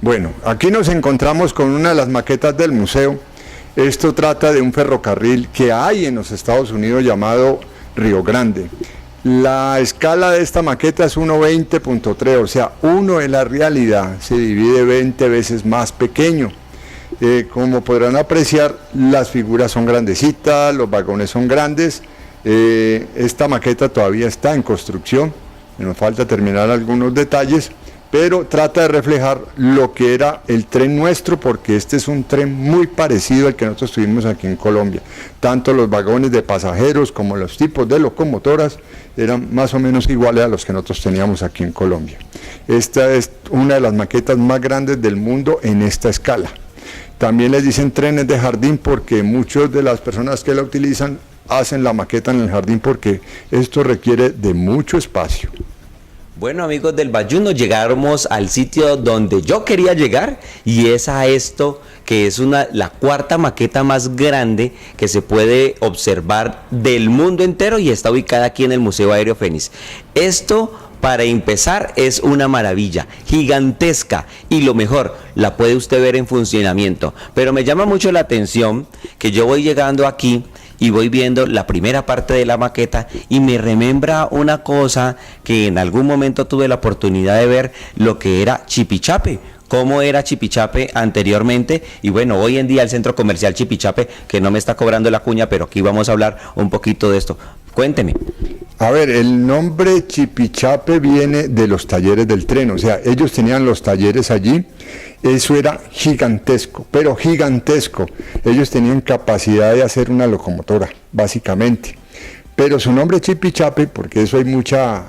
Bueno, aquí nos encontramos con una de las maquetas del museo. Esto trata de un ferrocarril que hay en los Estados Unidos llamado Río Grande. La escala de esta maqueta es 1:20.3, o sea, 1 en la realidad se divide 20 veces más pequeño. Como podrán apreciar, las figuras son grandecitas, los vagones son grandes. Esta maqueta todavía está en construcción, nos falta terminar algunos detalles, pero trata de reflejar lo que era el tren nuestro, porque este es un tren muy parecido al que nosotros tuvimos aquí en Colombia. Tanto los vagones de pasajeros como los tipos de locomotoras eran más o menos iguales a los que nosotros teníamos aquí en Colombia. Esta es una de las maquetas más grandes del mundo en esta escala. También les dicen trenes de jardín porque muchas de las personas que la utilizan hacen la maqueta en el jardín porque esto requiere de mucho espacio. Bueno, amigos del Bayuno, llegamos al sitio donde yo quería llegar y es a esto que es la cuarta maqueta más grande que se puede observar del mundo entero y está ubicada aquí en el Museo Aéreo Fénix. Esto, para empezar, es una maravilla, gigantesca, y lo mejor, la puede usted ver en funcionamiento. Pero me llama mucho la atención que yo voy llegando aquí y voy viendo la primera parte de la maqueta y me remembra una cosa que en algún momento tuve la oportunidad de ver, lo que era Chipichape, cómo era Chipichape anteriormente, y bueno, hoy en día el centro comercial Chipichape, que no me está cobrando la cuña, pero aquí vamos a hablar un poquito de esto. Cuénteme. A ver, el nombre Chipichape viene de los talleres del tren, o sea, ellos tenían los talleres allí. Eso era gigantesco, pero gigantesco. Ellos tenían capacidad de hacer una locomotora, básicamente. Pero su nombre Chipichape, porque eso hay muchas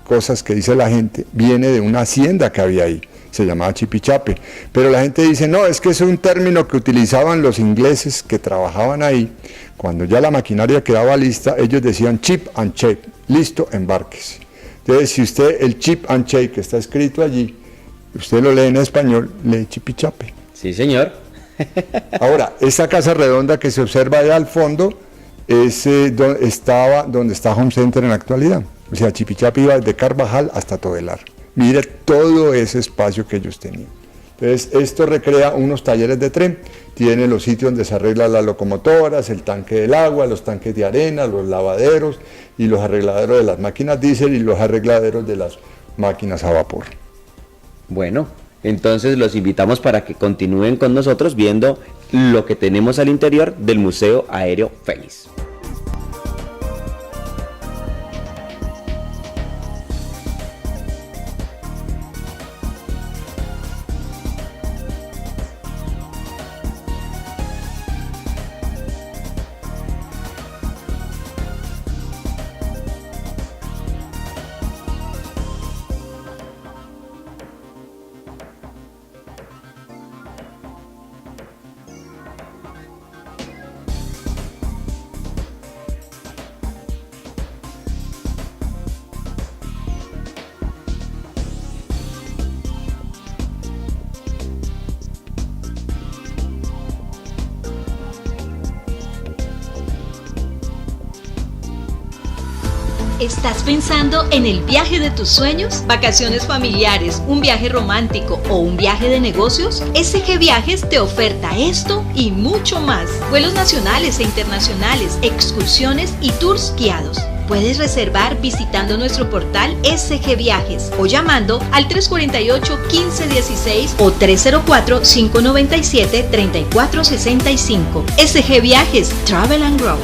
cosas que dice la gente, viene de una hacienda que había ahí, se llamaba Chipichape. Pero la gente dice, no, es que es un término que utilizaban los ingleses que trabajaban ahí. Cuando ya la maquinaria quedaba lista, ellos decían chip and shape, listo, embarques. Entonces, si usted el chip and shape que está escrito allí, usted lo lee en español, lee Chipichape. Sí, señor. Ahora, esa casa redonda que se observa allá al fondo es donde está Home Center en la actualidad. O sea, Chipichape iba desde Carvajal hasta Todelar. Mire todo ese espacio que ellos tenían. Entonces, esto recrea unos talleres de tren. Tiene los sitios donde se arreglan las locomotoras, el tanque del agua, los tanques de arena, los lavaderos y los arregladeros de las máquinas diésel y los arregladeros de las máquinas a vapor. Bueno, entonces los invitamos para que continúen con nosotros viendo lo que tenemos al interior del Museo Aéreo Fénix. ¿Estás pensando en el viaje de tus sueños? ¿Vacaciones familiares, un viaje romántico o un viaje de negocios? SG Viajes te oferta esto y mucho más. Vuelos nacionales e internacionales, excursiones y tours guiados. Puedes reservar visitando nuestro portal SG Viajes o llamando al 348-1516 o 304-597-3465. SG Viajes, Travel and Grow.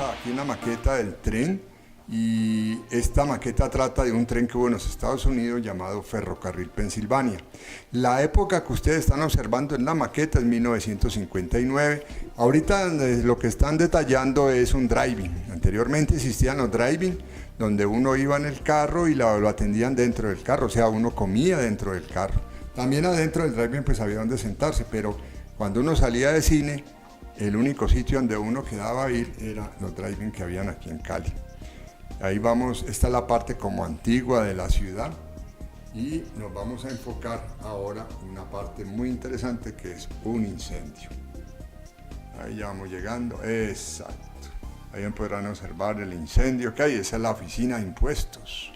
aquí una maqueta del tren, y esta maqueta trata de un tren que hubo en los Estados Unidos llamado Ferrocarril Pensilvania. La época que ustedes están observando en la maqueta es 1959. Ahorita lo que están detallando es un driving. Anteriormente existían los driving, donde uno iba en el carro y lo atendían dentro del carro, o sea, uno comía dentro del carro. También adentro del driving pues había donde sentarse, pero cuando uno salía de cine, el único sitio donde uno quedaba a ir era los driving que habían aquí en Cali. Ahí vamos, esta es la parte como antigua de la ciudad, y nos vamos a enfocar ahora en una parte muy interesante que es un incendio. Ahí ya vamos llegando, exacto. Ahí podrán observar el incendio que hay, esa es la oficina de impuestos.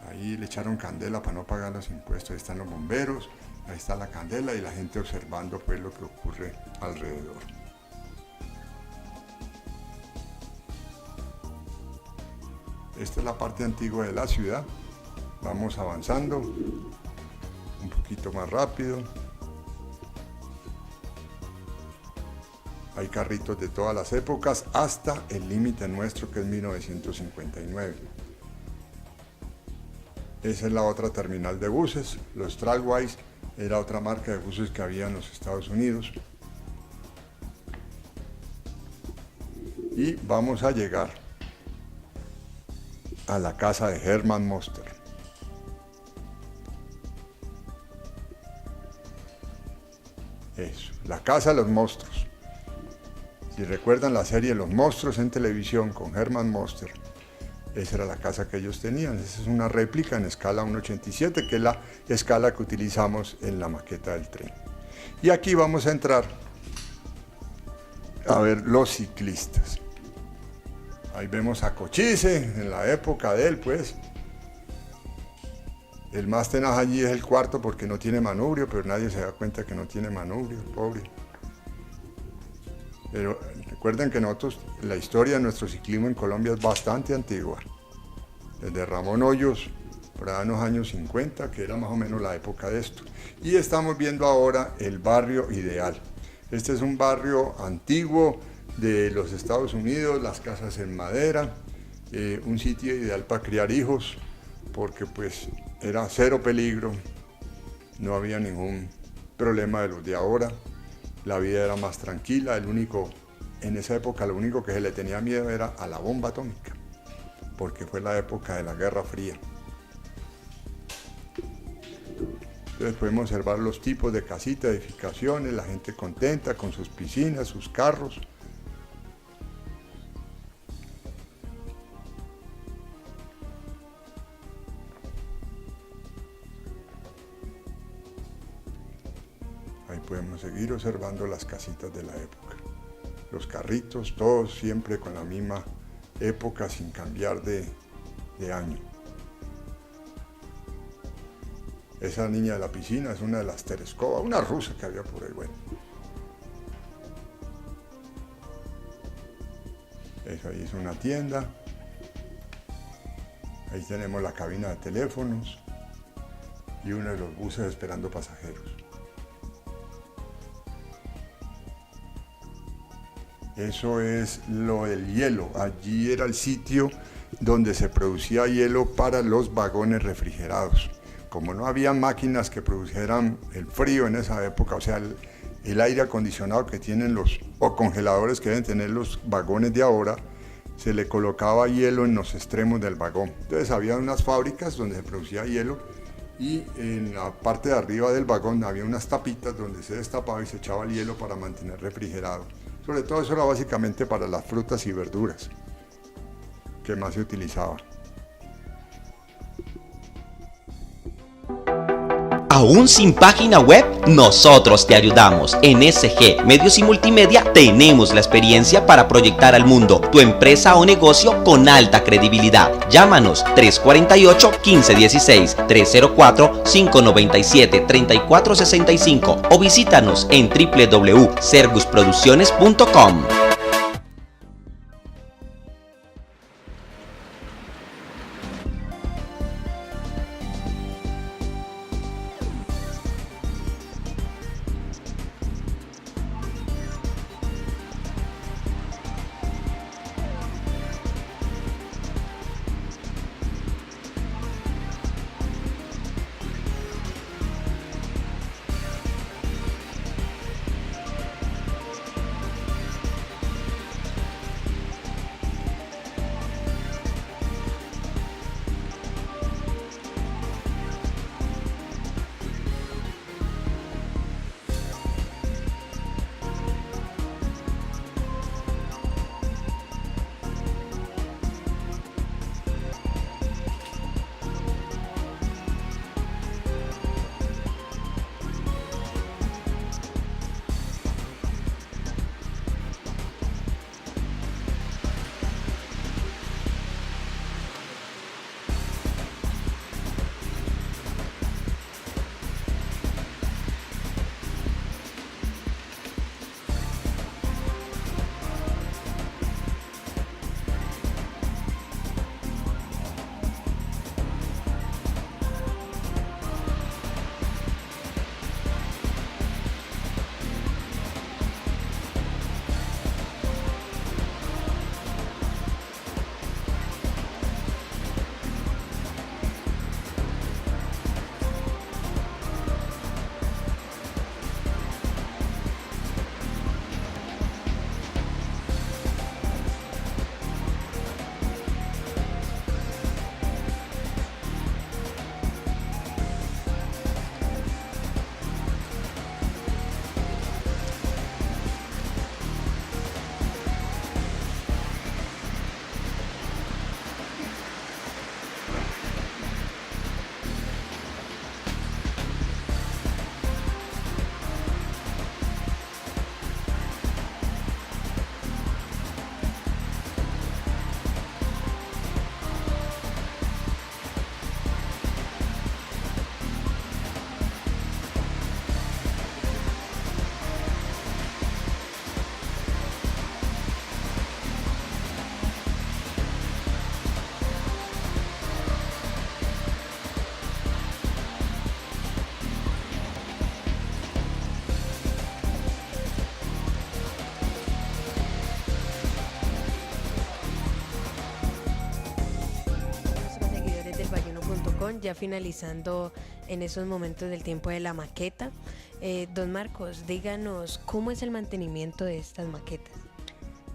Ahí le echaron candela para no pagar los impuestos, ahí están los bomberos, ahí está la candela y la gente observando pues lo que ocurre alrededor. Esta es la parte antigua de la ciudad. Vamos avanzando un poquito más rápido. Hay carritos de todas las épocas hasta el límite nuestro, que es 1959. Esa es la otra terminal de buses. Los Trailways era otra marca de buses que había en los Estados Unidos. Y vamos a llegar a la casa de Herman Monster. Eso, la casa de los monstruos. Si recuerdan la serie Los Monstruos en televisión con Herman Monster, esa era la casa que ellos tenían. Esa es una réplica en escala 1.87, que es la escala que utilizamos en la maqueta del tren. Y aquí vamos a entrar a ver los ciclistas. Ahí vemos a Cochise, en la época de él, pues. El más tenaz allí es el cuarto porque no tiene manubrio, pero nadie se da cuenta que no tiene manubrio, pobre. Pero recuerden que nosotros, la historia de nuestro ciclismo en Colombia es bastante antigua. Desde Ramón Hoyos, por allá en los años 50, que era más o menos la época de esto. Y estamos viendo ahora el barrio ideal. Este es un barrio antiguo de los Estados Unidos, las casas en madera, un sitio ideal para criar hijos, porque pues era cero peligro, no había ningún problema de los de ahora, la vida era más tranquila, en esa época lo único que se le tenía miedo era a la bomba atómica, porque fue la época de la Guerra Fría. Entonces podemos observar los tipos de casitas, edificaciones, la gente contenta con sus piscinas, sus carros. Ahí podemos seguir observando las casitas de la época. Los carritos, todos siempre con la misma época, sin cambiar de año. Esa niña de la piscina es una de las Tereskova, una rusa que había por ahí, bueno. Eso ahí es una tienda. Ahí tenemos la cabina de teléfonos y uno de los buses esperando pasajeros. Eso es lo del hielo. Allí era el sitio donde se producía hielo para los vagones refrigerados. Como no había máquinas que produjeran el frío en esa época, o sea, el aire acondicionado que tienen o congeladores que deben tener los vagones de ahora, se le colocaba hielo en los extremos del vagón. Entonces había unas fábricas donde se producía hielo y en la parte de arriba del vagón había unas tapitas donde se destapaba y se echaba el hielo para mantener refrigerado. Sobre todo eso era básicamente para las frutas y verduras que más se utilizaban. ¿Aún sin página web? Nosotros te ayudamos. En SG Medios y Multimedia tenemos la experiencia para proyectar al mundo tu empresa o negocio con alta credibilidad. Llámanos 348-1516, 304-597-3465 o visítanos en www.sergusproducciones.com. www.bajunno.com, ya finalizando en esos momentos del tiempo de la maqueta. Don Marcos, díganos, ¿cómo es el mantenimiento de estas maquetas?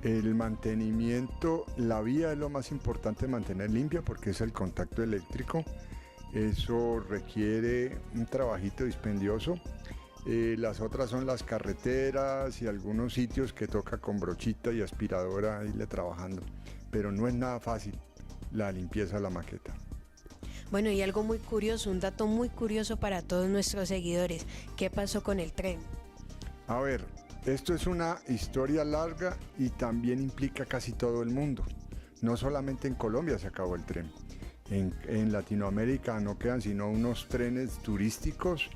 El mantenimiento, la vía es lo más importante, mantener limpia porque es el contacto eléctrico. Eso requiere un trabajito dispendioso. Las otras son las carreteras y algunos sitios que toca con brochita y aspiradora irle trabajando. Pero no es nada fácil la limpieza de la maqueta. Bueno, y algo muy curioso, un dato muy curioso para todos nuestros seguidores. ¿Qué pasó con el tren? A ver, esto es una historia larga y también implica casi todo el mundo. No solamente en Colombia se acabó el tren. En Latinoamérica no quedan sino unos trenes turísticos,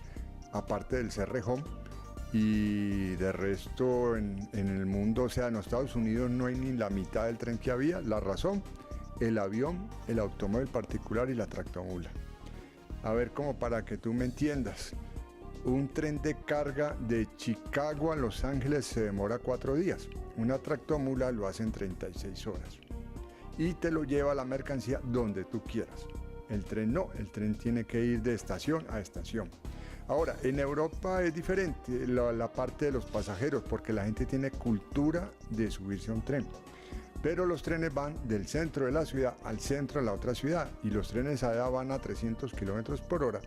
aparte del Cerrejón, y de resto en el mundo, o sea, en los Estados Unidos no hay ni la mitad del tren que había. La razón, el avión, el automóvil particular y la tractomula. A ver, como para que tú me entiendas, un tren de carga de Chicago a Los Ángeles se demora 4 días, una tractomula lo hace en 36 horas y te lo lleva la mercancía donde tú quieras. El tren no, el tren tiene que ir de estación a estación. Ahora, en Europa es diferente la parte de los pasajeros porque la gente tiene cultura de subirse a un tren. Pero los trenes van del centro de la ciudad al centro de la otra ciudad y los trenes allá van a 300 kilómetros por hora.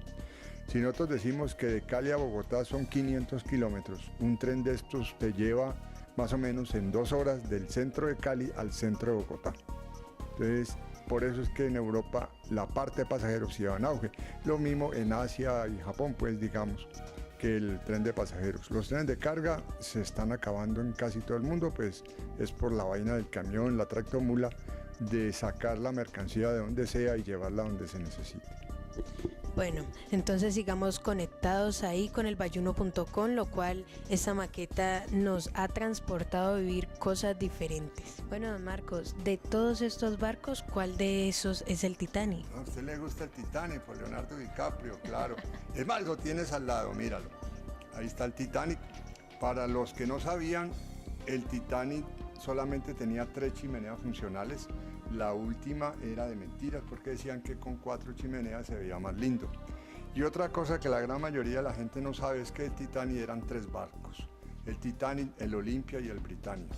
Si nosotros decimos que de Cali a Bogotá son 500 kilómetros, un tren de estos te lleva más o menos en 2 horas del centro de Cali al centro de Bogotá. Entonces, por eso es que en Europa la parte de pasajeros sí va en auge. Lo mismo en Asia y Japón, pues digamos, que el tren de pasajeros. Los trenes de carga se están acabando en casi todo el mundo, pues es por la vaina del camión, la tractomula, de sacar la mercancía de donde sea y llevarla donde se necesite. Bueno, entonces sigamos conectados ahí con el bajunno.com, lo cual esta maqueta nos ha transportado a vivir cosas diferentes. Bueno, don Marcos, de todos estos barcos, ¿cuál de esos es el Titanic? A usted le gusta el Titanic, por Leonardo DiCaprio, claro. Es más, lo tienes al lado, míralo. Ahí está el Titanic. Para los que no sabían, el Titanic solamente tenía 3 chimeneas funcionales. La última era de mentiras porque decían que con 4 chimeneas se veía más lindo. Y otra cosa que la gran mayoría de la gente no sabe es que el Titanic eran 3 barcos. El Titanic, el Olympia y el Britannia.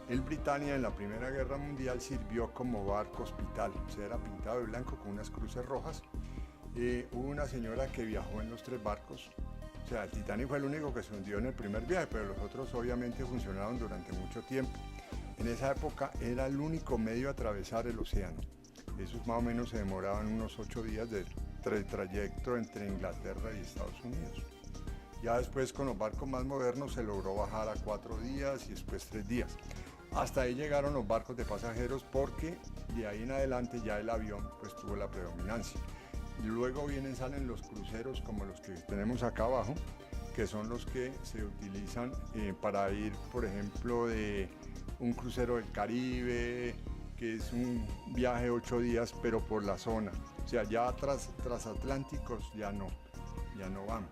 El Britannia en la Primera Guerra Mundial sirvió como barco hospital. O sea, era pintado de blanco con unas cruces rojas. Hubo una señora que viajó en los 3 barcos. O sea, el Titanic fue el único que se hundió en el primer viaje, pero los otros obviamente funcionaron durante mucho tiempo. En esa época era el único medio a atravesar el océano. Esos más o menos se demoraban unos 8 días de trayecto entre Inglaterra y Estados Unidos. Ya después con los barcos más modernos se logró bajar a 4 días y después 3 días. Hasta ahí llegaron los barcos de pasajeros porque de ahí en adelante ya el avión pues tuvo la predominancia. Y luego salen los cruceros como los que tenemos acá abajo, que son los que se utilizan para ir, por ejemplo, de un crucero del Caribe, que es un viaje de 8 días, pero por la zona. O sea, ya transatlánticos ya no van,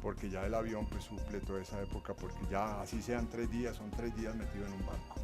porque ya el avión pues suple toda esa época, porque ya así sean 3 días, son 3 días metidos en un barco.